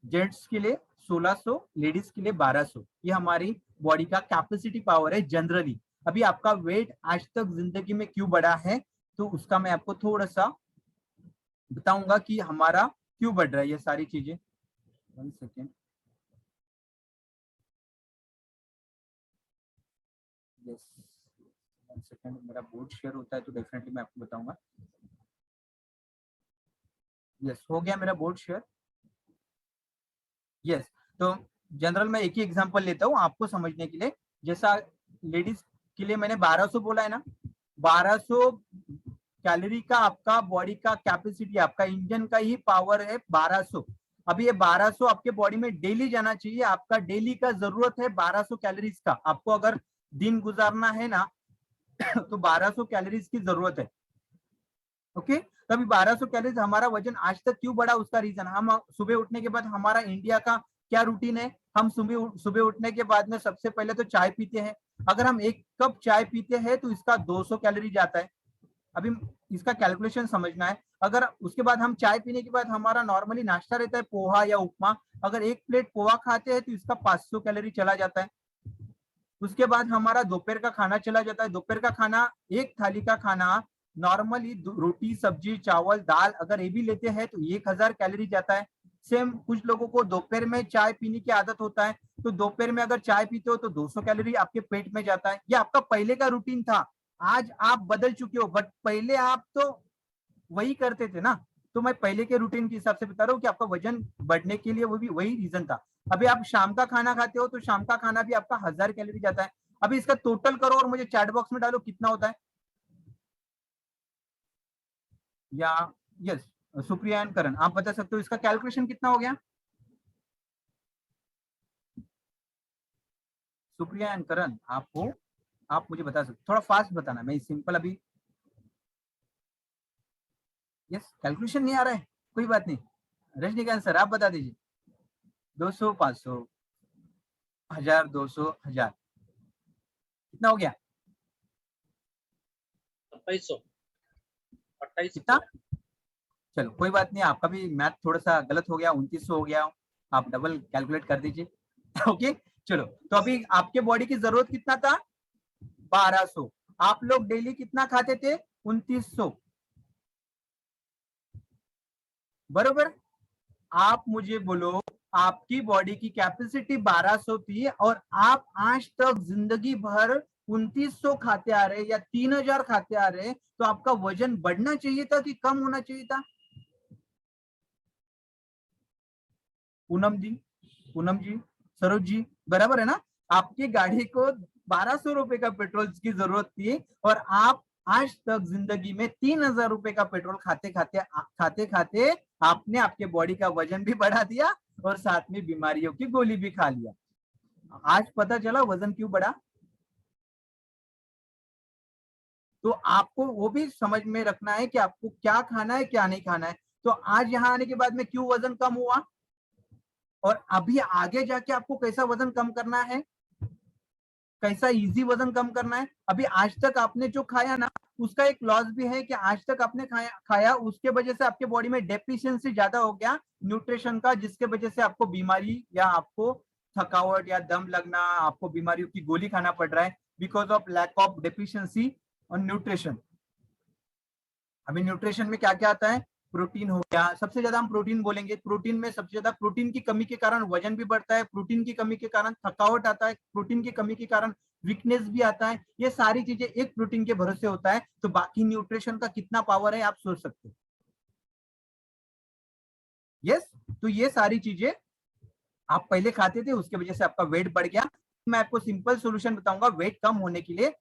जेंट्स के लिए 1600, लेडीज के लिए 1200, ये हमारी बॉडी का कैपेसिटी पावर है जनरली। अभी आपका वेट आज तक जिंदगी में क्यों बढ़ा है, तो उसका मैं आपको थोड़ा सा बताऊंगा कि हमारा क्यों बढ़ रहा है ये सारी चीजें। 1 सेकेंड, यस 1 सेकेंड, मेरा बोर्ड शेयर होता है तो डेफिनेटली मैं आपको बताऊंगा। यस हो गया मेरा बोर्ड शेयर। यस तो जनरल में एक ही एग्जांपल लेता हूँ आपको समझने के लिए। जैसा लेडीज के लिए मैंने 1200 बोला है ना, 1200 कैलोरी का आपका बॉडी का कैपेसिटी, आपका इंजन का ही पावर है 1200। अभी ये 1200 आपके बॉडी में डेली जाना चाहिए, आपका डेली का जरूरत है 1200 कैलोरीज का। आपको अगर दिन गुजारना है ना तो 1200 कैलोरीज की जरूरत है। ओके तो अभी 1200 कैलोरीज, हमारा वजन आज तक क्यों बढ़ा उसका रीजन, हम सुबह उठने के बाद हमारा इंडिया का क्या रूटीन है, हम सुबह सुबह उठने के बाद में सबसे पहले तो चाय पीते हैं। अगर हम 1 कप चाय पीते हैं तो इसका 200 कैलोरी जाता है। अभी इसका कैलकुलेशन समझना है। अगर उसके बाद हम चाय पीने के बाद हमारा नॉर्मली नाश्ता रहता है पोहा या उपमा, अगर 1 प्लेट पोहा खाते हैं तो इसका 500 कैलोरी चला जाता है। उसके बाद हमारा दोपहर का खाना चला जाता है। दोपहर का खाना, एक थाली का खाना नॉर्मली रोटी सब्जी चावल दाल अगर ये भी लेते हैं तो 1000 कैलोरी जाता है। सेम कुछ लोगों को दोपहर में चाय पीने की आदत होता है, तो दोपहर में अगर चाय पीते हो तो 200 कैलोरी आपके पेट में जाता है। ये आपका पहले का रूटीन था, आज आप बदल चुके हो, बट पहले आप तो वही करते थे ना। तो मैं पहले के रूटीन के हिसाब से बता रहा हूँ कि आपका वजन बढ़ने के लिए वो भी वही रीजन था। अभी आप शाम का खाना खाते हो तो शाम का खाना भी आपका 1000 कैलोरी जाता है। अभी इसका टोटल करो और मुझे चैट बॉक्स में डालो कितना होता है। या यस सुप्रिया एंड करण आप बता सकते हो इसका कैलकुलेशन कितना हो गया। सुप्रिया एंड करण आपको, आप मुझे बता सकते, थोड़ा फास्ट बताना, मैं सिंपल अभी। यस कैलकुलेशन नहीं आ रहा है, कोई बात नहीं, रजनीकांत सर आप बता दीजिए। 200 500 1000 200 1000 कितना हो गया। 2800 कितना, चलो कोई बात नहीं, आपका भी मैथ थोड़ा सा गलत हो गया, 2900 हो गया, आप डबल कैलकुलेट कर दीजिए। ओके चलो, तो अभी आपके बॉडी की जरूरत कितना था, 1200। आप लोग डेली कितना खाते थे, 2900 बरोबर। आप मुझे बोलो, आपकी बॉडी की कैपेसिटी 1200 थी और आप आज तक जिंदगी भर 2900 खाते आ रहे या 3000 खाते आ रहे, तो आपका वजन बढ़ना चाहिए था कि कम होना चाहिए था। पूनम जी सरोज जी बराबर है ना। आपकी गाड़ी को 1200 रुपए का पेट्रोल की जरूरत थी और आप आज तक जिंदगी में 3000 रुपए का पेट्रोल खाते खाते आपने आपके बॉडी का वजन भी बढ़ा दिया और साथ में बीमारियों की गोली भी खा लिया। आज पता चला वजन क्यों बढ़ा। तो आपको वो भी समझ में रखना है कि आपको क्या खाना है क्या नहीं खाना है। तो आज यहाँ आने के बाद में क्यों वजन कम हुआ और अभी आगे जाके आपको कैसा वजन कम करना है, कैसा इजी वजन कम करना है। अभी आज तक आपने जो खाया ना उसका एक लॉस भी है कि आज तक आपने खाया उसके वजह से आपके बॉडी में डेफिशिएंसी ज्यादा हो गया न्यूट्रिशन का, जिसके वजह से आपको बीमारी या आपको थकावट या दम लगना, आपको बीमारियों की गोली खाना पड़ रहा है because of lack of deficiency on nutrition. अभी न्यूट्रिशन में क्या क्या आता है, प्रोटीन हो गया, सबसे ज्यादा हम प्रोटीन बोलेंगे। प्रोटीन में सबसे ज्यादा प्रोटीन की कमी के कारण वजन भी बढ़ता है, प्रोटीन की कमी के कारण थकावट आता है, प्रोटीन की कमी के कारण वीकनेस भी आता है। ये सारी चीजें एक प्रोटीन के भरोसे होता है, तो बाकी न्यूट्रिशन का कितना पावर है आप सोच सकते हो। यस तो ये सारी चीजें आप पहले खाते थे उसके वजह से आपका वेट बढ़ गया। मैं आपको सिंपल सोल्यूशन बताऊंगा वेट कम होने के लिए।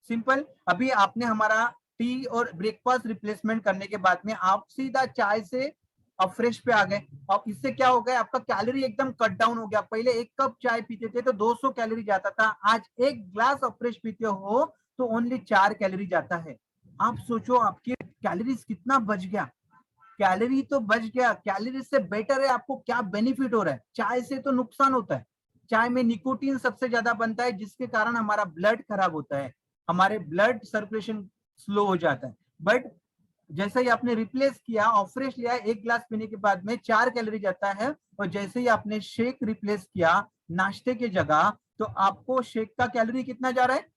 सिंपल, अभी आपने हमारा टी और ब्रेकफास्ट रिप्लेसमेंट करने के बाद में आप सीधा चाय से अब फ्रेश पे आ गए और इससे क्या हो गया, आपका कैलोरी एकदम कट डाउन हो गया। पहले 1 कप चाय पीते थे तो 200 कैलोरी जाता था, आज 1 ग्लास ऑफ फ्रेश पीते हो तो ओनली 4 कैलोरी जाता है। आप सोचो आपकी कैलोरीज कितना बच गया। कैलोरी तो बच गया, कैलोरी से बेटर है आपको क्या बेनिफिट हो रहा है। चाय से तो नुकसान होता है, चाय में निकोटीन सबसे ज्यादा बनता है, जिसके कारण हमारा ब्लड खराब होता है, हमारे ब्लड सर्कुलेशन स्लो हो जाता है। बट जैसे ही आपने रिप्लेस किया, ऑफ्रेश लिया, 1 ग्लास पीने के बाद में 4 कैलोरी जाता है, और जैसे ही आपने शेक रिप्लेस किया नाश्ते के जगह, तो आपको शेक का कैलोरी कितना जा रहा है?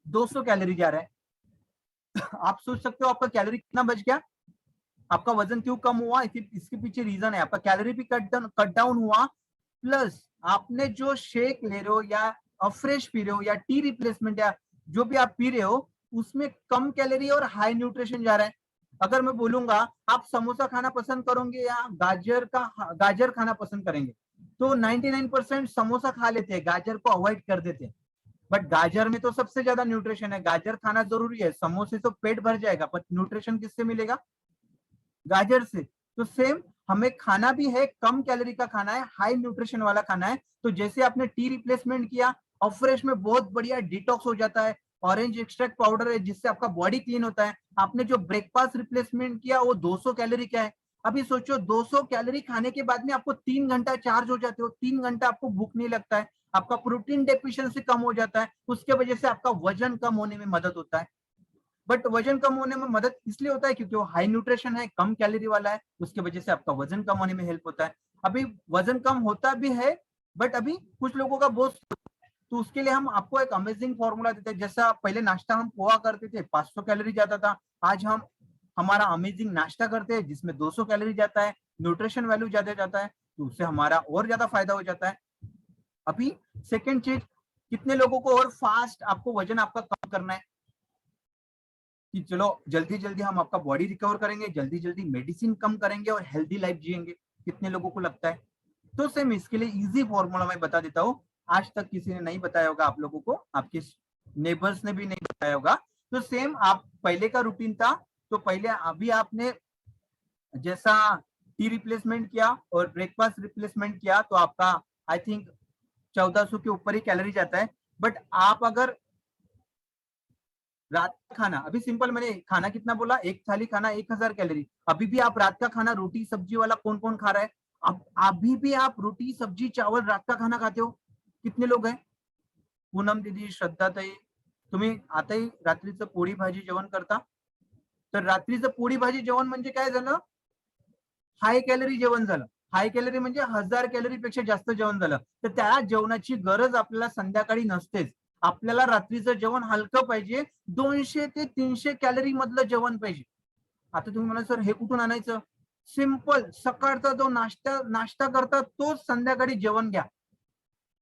200 कैलोरी जा रहा है। आप सोच सकते हो आपका कैलोरी कितना बच गया, आपका वजन क्यों कम हुआ? इसके पीछे रीजन है, आपका कैलोरी भी कट डाउन हुआ, प्लस आपने जो शेक ले रहे हो या अफ्रेश पी रहे हो या टी रिप्लेसमेंट या जो भी आप पी रहे हो, उसमें कम कैलोरी और हाई न्यूट्रिशन जा रहा है। अगर मैं बोलूंगा आप समोसा खाना पसंद करोगे या गाजर खाना पसंद करेंगे, तो 99% समोसा खा लेते हैं, गाजर को अवॉइड कर देते हैं। बट गाजर में तो सबसे ज्यादा न्यूट्रिशन है, गाजर खाना जरूरी है। समोसे तो पेट भर जाएगा, पर न्यूट्रिशन किससे मिलेगा? गाजर से। तो सेम हमें खाना भी है, कम कैलोरी का खाना है, हाई न्यूट्रिशन वाला खाना है। तो जैसे आपने टी रिप्लेसमेंट किया, अफ्रेश में बहुत बढ़िया डिटॉक्स हो जाता है, ऑरेंज एक्सट्रैक्ट पाउडर है जिससे आपका बॉडी क्लीन होता है। आपने जो ब्रेकफास्ट रिप्लेसमेंट किया वो 200 कैलोरी का है। अभी सोचो 200 कैलोरी खाने के बाद में आपको 3 घंटा चार्ज हो जाते हो, 3 घंटा आपको भूख नहीं लगता है, आपका प्रोटीन डेफिशिएंसी कम हो जाता है, उसके वजह से आपका वजन कम होने में मदद होता है। बट वजन कम होने में मदद इसलिए होता है क्योंकि वो हाई न्यूट्रिशन है, कम कैलोरी वाला है, उसके वजह से आपका वजन कम होने में हेल्प होता है। अभी वजन कम होता भी है, बट अभी कुछ लोगों का बहुत, तो उसके लिए हम आपको एक अमेजिंग फॉर्मूला देते हैं। जैसा पहले नाश्ता हम पोहा करते थे, 500 कैलोरी जाता था, आज हम हमारा अमेजिंग नाश्ता करते हैं जिसमें 200 कैलोरी जाता है, न्यूट्रिशन वैल्यू ज्यादा जाता है, तो उससे हमारा और ज्यादा फायदा हो जाता है। अभी सेकेंड चीज, कितने लोगों को और फास्ट आपको वजन आपका कम करना है कि चलो जल्दी जल्दी हम आपका बॉडी रिकवर करेंगे, जल्दी जल्दी मेडिसिन कम करेंगे और हेल्दी लाइफ जिएंगे, कितने लोगों को लगता है? तो सेम इसके लिए इजी फॉर्मूला मैं बता देता हूँ, आज तक किसी ने नहीं बताया होगा आप लोगों को, आपके नेबर्स ने भी नहीं बताया होगा। तो सेम आप पहले का रूटीन था, तो पहले अभी आपने जैसा टी रिप्लेसमेंट किया और ब्रेकफास्ट रिप्लेसमेंट किया, तो आपका आई थिंक 1400 के ऊपर ही कैलोरी जाता है। बट आप अगर रात का खाना, अभी सिंपल मैंने खाना कितना बोला, एक थाली खाना 1000 कैलोरी, अभी भी आप रात का खाना रोटी सब्जी वाला कौन कौन खा रहा है? अब अभी भी आप रोटी सब्जी चावल रात का खाना खाते हो? कितने लोग हैं? पूनम दीदी, श्रद्धा ताई, तुम्ही आताही रात्रीचं पोळी भाजी जेवण करता? तर रात्रीचं पोळी भाजी जेवण म्हणजे काय झालं? हाय कॅलरी जेवण झालं। हाय कॅलरी म्हणजे 1000 कॅलरी पेक्षा जास्त जेवण झालं, तर त्या जेवणाची गरज आपल्याला संध्याकाळी नसतेच। आपल्याला रात्रीचं जेवण हलकं पाहिजे, 200 ते 300 कॅलरी मधलं जेवण पाहिजे। आता तुम्ही म्हणा सर हे कुठून आणायचं? सिंपल, सकाळचा जो नाश्ता नाश्ता करता तोच संध्याकाळी जेवण घ्या,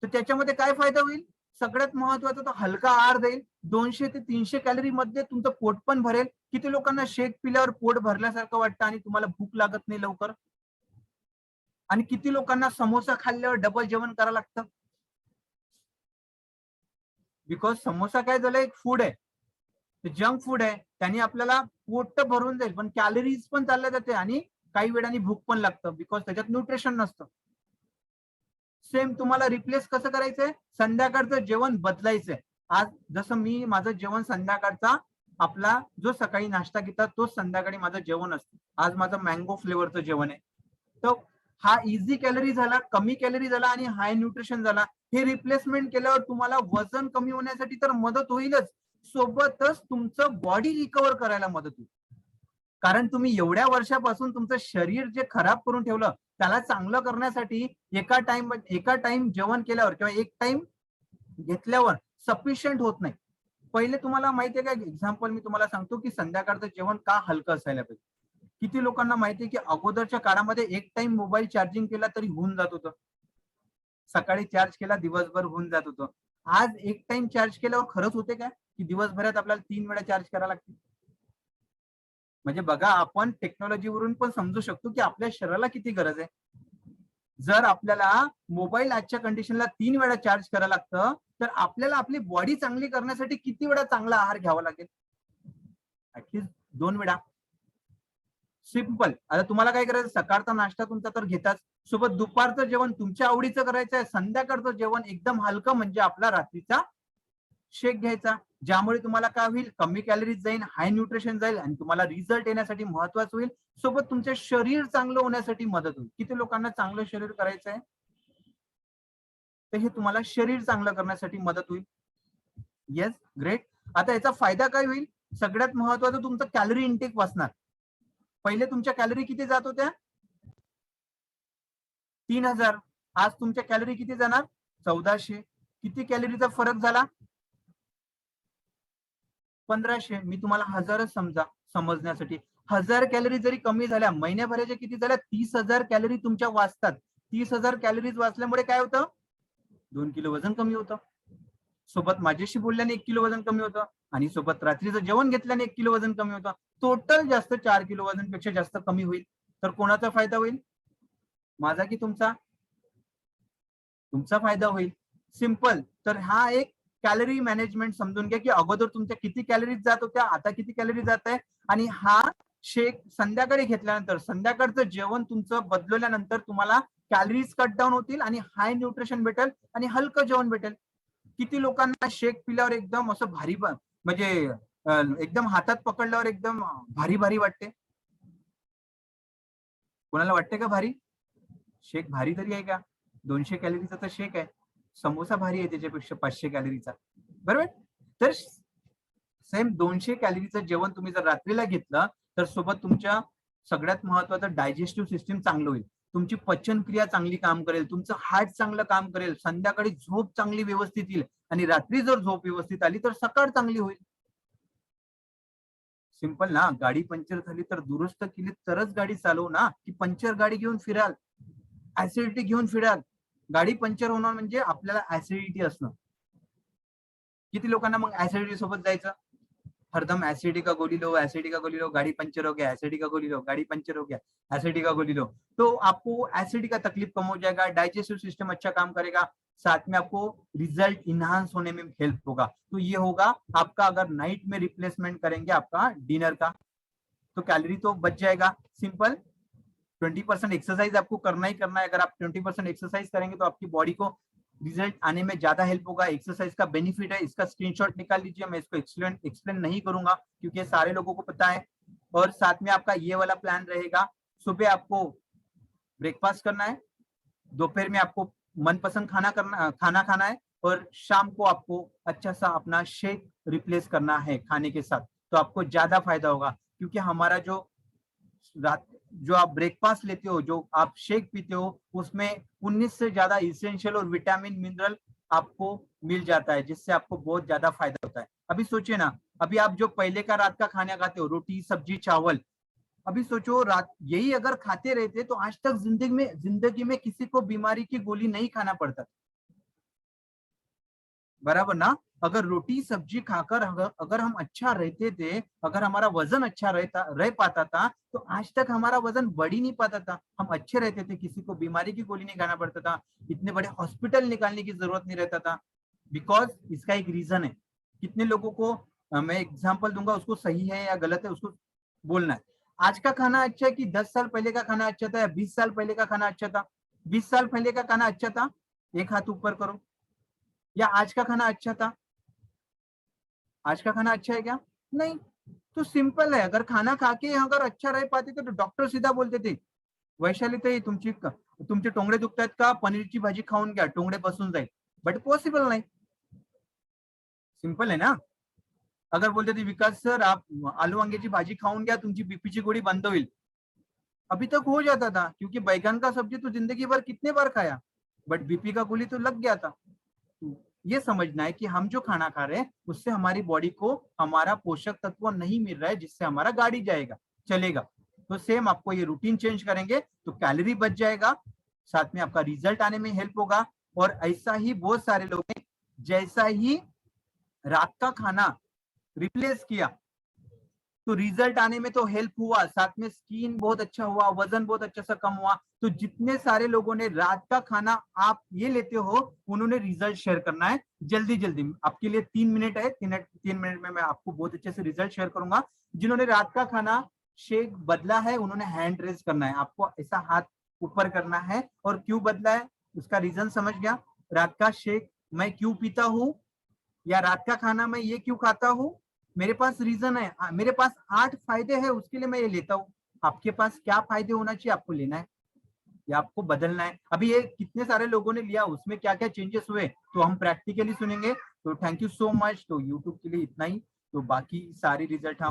तर त्याच्यामध्ये काय फायदा होईल? सगळ्यात महत्वाचा तो हलका आहार देईल, 200 ते 300 कॅलरी मध्ये तुमचं पोट पण भरेल। किती लोकांना शेक पिल्यावर पोट भरल्यासारखं वाटतं आणि तुम्हाला भूक लागत नाही लवकर? आणि किती लोकांना समोसा खाल्ल्यावर डबल जेवण करावं लागतं? बिकॉज समोसा काय झालं, एक फूड आहे, जंक फूड आहे, त्यांनी आपल्याला पोट तर भरून जाईल पण कॅलरीज पण चालल्या जाते आणि काही वेळाने भूक पण लागतं, बिकॉज त्याच्यात न्यूट्रिशन नसतं। सेम तुम्हाला रिप्लेस कसं करायचंय? संध्याकाळचं जेवण बदलायचंय। आज जसं मी माझं जेवण संध्याकाळचा, आपला जो सकाळी नाश्ता घेतात तोच संध्याकाळी माझं जेवण असतं। आज माझं मँगो फ्लेवरचं जेवण आहे। तर हा इझी कॅलरी झाला, कमी कॅलरी झाला आणि हाय न्यूट्रिशन झाला। हे रिप्लेसमेंट केल्यावर तुम्हाला वजन कमी होण्यासाठी तर मदत होईलच, सोबतच तुमचं बॉडी रिकवर करायला मदत होईल। कारण तुम्ही एवढ्या वर्षापासून तुमचं शरीर जे खराब करून ठेवलं, त्याला चांगलं करण्यासाठी एका टाइम जेवण केल्यावर किंवा एक टाइम घेतल्यावर सफिशियंट होत नाही। पहिले तुम्हाला माहिती आहे का, एक्झाम्पल मी तुम्हाला सांगतो की संध्याकाळचं जेवण का हलकं असायला पाहिजे। किती लोकांना माहिती आहे की अगोदरच्या काळामध्ये एक टाइम मोबाईल चार्जिंग केला तरी होऊन जात होतं, सकाळी चार्ज केला दिवसभर होऊन जात होतं। आज एक टाइम चार्ज केल्यावर खरंच होते का की दिवसभरात आपल्याला 3 वेळा चार्ज करायला लागते? म्हणजे बघा, आपण टेक्नॉलॉजीवरून पण समजू शकतो की आपल्या शरीराला किती गरज आहे। जर आपल्याला मोबाईल आजच्या कंडिशनला 3 वेळा चार्ज करायला लागतं, तर आपल्याला आपली बॉडी चांगली करण्यासाठी किती वेळा चांगला आहार घ्यावा लागेल? ऍटलीस्ट 2 वेळा। सिंपल, आता तुम्हाला काय करायचं, सकाळचा नाश्ता तुमचा तर घेताच, सोबत दुपारचं जेवण तुमच्या आवडीचं करायचं आहे, संध्याकाळचं जेवण एकदम हलकं म्हणजे आपला रात्रीचा शेक घ्यायचा, ज्यामुळे तुम्हाला काय होईल, कमी कॅलरीज जाईल, हाय न्यूट्रिशन जाईल आणि तुम्हाला रिझल्ट येण्यासाठी महत्वाचं होईल, सोबत तुमचे शरीर चांगलं होण्यासाठी मदत होईल। किती लोकांना चांगलं शरीर करायचं आहे? तर हे तुम्हाला शरीर चांगलं करण्यासाठी मदत होईल. Yes, great. आता याचा फायदा काय होईल? सगळ्यात महत्वाचं तुमचं कॅलरी इनटेक वाचणार. पहिले तुमच्या कॅलरी किती जात होत्या? 3000. आज तुमच्या कॅलरी किती जाणार? 1400. किती कॅलरीचा फरक झाला? 1500. मी तुम्हाला 1000च समजण्यासाठी 1000 कॅलरी जरी कमी झाल्या, महिन्याभराच्या किती झाल्या? 30,000 कॅलरी तुमच्या वाचतात. 30,000 कॅलरीज वाचल्यामुळे काय होतं? 2 किलो वजन कमी होतं. सोबत माझ्याशी बोलल्याने 1 किलो वजन कमी होतं आणि सोबत रात्रीचं जेवण घेतल्याने 1 किलो वजन कमी होतं. टोटल जास्त 4 किलो वजन पेक्षा जास्त कमी होईल. तर कोणाचा फायदा होईल? माझा की तुमचा? तुमचा फायदा होईल. सिंपल. तर हा एक कॅलरी मॅनेजमेंट समजून घ्या की अगोदर तुमच्या किती कॅलरीज जात होत्या, आता किती कॅलरी जात आहे. आणि हा शेक संध्याकाळी घेतल्यानंतर, संध्याकाळचं जेवण तुमचं बदलल्यानंतर तुम्हाला कॅलरीज कट डाऊन होतील आणि हाय न्यूट्रिशन भेटेल आणि हलकं जेवण भेटेल. किती लोकांना शेक पिल्यावर एकदम असं भारी म्हणजे एकदम हातात पकडल्यावर एकदम भारी भारी वाटते? कोणाला वाटते का भारी? शेक भारी तरी आहे का? 200 कॅलरीचा तर शेक आहे. समोसा भारी आहे त्याच्यापेक्षा 500 कॅलरीचा. बरोबर? तर सेम 200 कॅलरीचं जेवण तुम्ही जर रात्रीला घेतलं तर सोबत तुमच्या सगळ्यात महत्वाचं डायजेस्टिव्ह सिस्टीम चांगलं होईल. तुमची पचनक्रिया चांगली काम करेल, तुमचं हार्ट चांगलं काम करेल, संध्याकाळी झोप चांगली व्यवस्थित येईल आणि रात्री जर झोप व्यवस्थित आली तर सकाळ चांगली होईल. सिंपल ना. गाडी पंक्चर झाली तर दुरुस्त केली तरच गाडी चालवू ना, की पंक्चर गाडी घेऊन फिराल, ऍसिडिटी घेऊन फिराल. गाडी पंक्चर होणं म्हणजे आपल्याला ऍसिडिटी असणं. किती लोकांना मग ऍसिडिटी सोबत जायचं? हरदम एसिडिटी का गोली लो, एसिडिटी का गोली लो, गाड़ी पंचर हो गया, एसिडिटी का गोली लो, गाड़ी पंचर हो गया, एसिडिटी का गोली लो. तो आपको एसिडिटी का तकलीफ कम हो जाएगा, डाइजेस्टिव सिस्टम अच्छा काम करेगा, साथ में आपको रिजल्ट इनहांस होने में हेल्प होगा. तो ये होगा आपका, अगर नाइट में रिप्लेसमेंट करेंगे आपका डिनर का, तो कैलोरी तो बच जाएगा. सिंपल. 20% एक्सरसाइज आपको करना ही करना है. अगर आप 20% एक्सरसाइज करेंगे तो आपकी बॉडी को रिजल्ट आने में ज्यादा हेल्प होगा. एक्सरसाइज का बेनिफिट है, इसका स्क्रीनशॉट निकाल लीजिए. मैं इसको एक्सप्लेन नहीं करूंगा क्योंकि सारे लोगों को पता है. और साथ में आपका ये वाला प्लान रहेगा. सुबह आपको ब्रेकफास्ट करना है, दोपहर में आपको मनपसंद खाना खाना है और शाम को आपको अच्छा सा अपना शेक रिप्लेस करना है खाने के साथ. तो आपको ज्यादा फायदा होगा क्योंकि हमारा जो आप ब्रेकफास्ट लेते हो, जो आप शेक पीते हो, उसमें 19 से ज्यादा इसेंशियल और विटामिन मिनरल आपको मिल जाता है, जिससे आपको बहुत ज्यादा फायदा होता है. अभी सोचिए ना, अभी आप जो पहले का रात का खाना खाते हो, रोटी सब्जी चावल, अभी सोचो रात यही अगर खाते रहते तो आज तक जिंदगी में किसी को बीमारी की गोली नहीं खाना पड़ता. बराबर ना. अगर रोटी सब्जी खाकर अगर हम अच्छा रहते थे, अगर हमारा वजन अच्छा रह पाता था, तो आज तक हमारा वजन बढ़ ही नहीं पाता था. हम अच्छे रहते थे, किसी को बीमारी की गोली नहीं खाना पड़ता था, इतने बड़े हॉस्पिटल निकालने की जरूरत नहीं रहता था. बिकॉज इसका एक रीजन है. कितने लोगों को मैं एग्जाम्पल दूंगा, उसको सही है या गलत है उसको बोलना है. आज का खाना अच्छा है कि 10 साल पहले का खाना अच्छा था या 20 साल पहले का खाना अच्छा था? 20 साल पहले का खाना अच्छा था? एक हाथ ऊपर करो. या आज का खाना अच्छा था? आज का खाना अच्छा है क्या? नहीं. तो सिंपल है. अगर खाना खा के अगर अच्छा रह पाते थे तो डॉक्टर सीधा बोलते थे, वैशाली ताई तुमचे टोंगडे दुखतायत का? पनीरची भाजी खाऊन घ्या, टोंगडे बसून जाईल. बट पॉसिबल नाही. सिंपल है ना. अगर बोलते थे विकास सर आप आलू वांग्याची भाजी खाऊन घ्या, तुमची बीपीची गोळी बंद होईल, अभी तक हो जाता था क्योंकि बैगन का सब्जी तो जिंदगी भर कितने बार खाया, बट बीपी का गोली तो लग गया था. ये समझना है कि हम जो खाना खा रहे हैं उससे हमारी बॉडी को हमारा पोषक तत्व नहीं मिल रहा है, जिससे हमारा गाड़ी जाएगा चलेगा. तो सेम आपको ये रूटीन चेंज करेंगे तो कैलोरी बच जाएगा, साथ में आपका रिजल्ट आने में हेल्प होगा. और ऐसा ही बहुत सारे लोग हैं, जैसा ही रात का खाना रिप्लेस किया तो रिजल्ट आने में तो हेल्प हुआ, साथ में स्किन बहुत अच्छा हुआ, वजन बहुत अच्छा सा कम हुआ. तो जितने सारे लोगों ने रात का खाना आप ये लेते हो, उन्होंने रिजल्ट शेयर करना है जल्दी जल्दी. आपके लिए 3 मिनट है, 3 मिनट में मैं आपको बहुत अच्छे से रिजल्ट शेयर करूंगा. जिन्होंने रात का खाना शेक बदला है उन्होंने हैंड रेज करना है. आपको ऐसा हाथ ऊपर करना है. और क्यों बदला है उसका रीजन समझ गया. रात का शेक मैं क्यों पीता हूँ या रात का खाना मैं ये क्यों खाता हूँ, मेरे पास रीजन है. मेरे पास 8 फायदे हैं, उसके लिए मैं ये लेता हूँ. आपके पास क्या फायदे होना चाहिए आपको लेना है. या आपको बदलना है। अभी ये कितने सारे लोगों ने लिया, उसमें क्या क्या चेंजेस हुए, तो हम प्रैक्टिकली सुनेंगे। तो थैंक यू सो मच। तो यूट्यूब के लिए इतना ही। तो बाकी सारी रिजल्ट हम